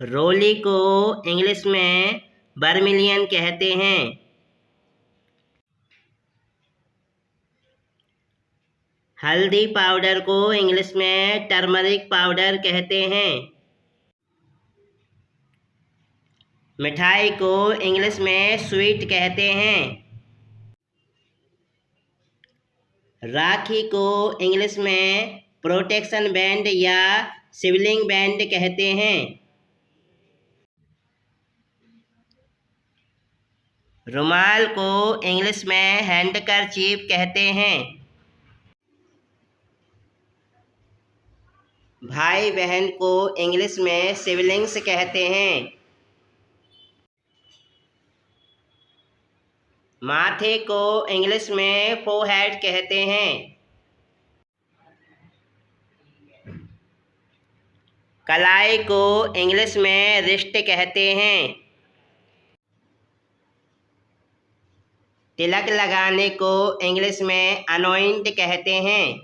रोली को इंग्लिश में वर्मिलियन कहते हैं। हल्दी पाउडर को इंग्लिश में टर्मरिक पाउडर कहते हैं। मिठाई को इंग्लिश में स्वीट कहते हैं। राखी को इंग्लिश में प्रोटेक्शन बैंड या सिबलिंग बैंड कहते हैं। रुमाल को इंग्लिश में हैंडकरचीफ कहते हैं। भाई बहन को इंग्लिश में सिबलिंग्स कहते हैं। माथे को इंग्लिश में फोरहेड कहते हैं। कलाई को इंग्लिश में रिस्ट कहते हैं। तिलक लगाने को इंग्लिश में अनॉइंट कहते हैं।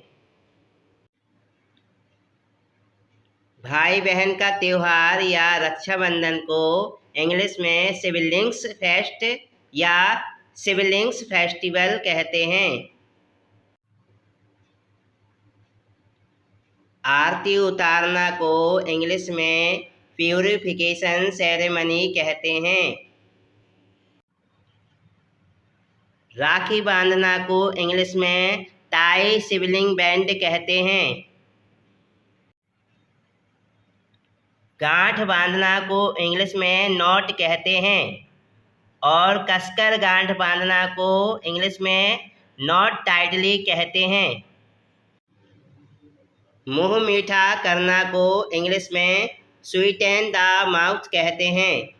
भाई बहन का त्योहार या रक्षाबंधन को इंग्लिश में सिबलिंग्स फेस्ट या सिबलिंग्स फेस्टिवल कहते हैं। आरती उतारना को इंग्लिश में प्यूरिफिकेशन सेरेमनी कहते हैं। राखी बांधना को इंग्लिश में टाई सिबलिंग बैंड कहते हैं। गांठ बांधना को इंग्लिश में नॉट कहते हैं और कसकर गांठ बांधना को इंग्लिश में नॉट टाइटली कहते हैं। मुंह मीठा करना को इंग्लिश में स्वीटेन द माउथ कहते हैं।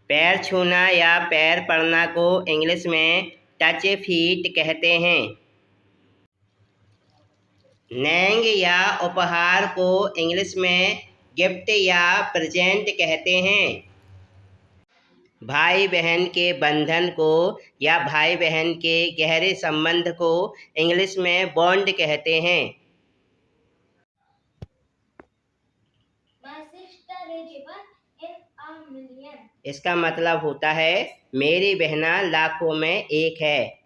पैर छूना या पैर पड़ना को इंग्लिश में टच फीट कहते हैं। नैंग या उपहार को इंग्लिश में गिफ्ट या प्रेजेंट कहते हैं। भाई बहन के बंधन को या भाई बहन के गहरे संबंध को इंग्लिश में बॉन्ड कहते हैं। इसका मतलब होता है मेरी बहना लाखों में एक है।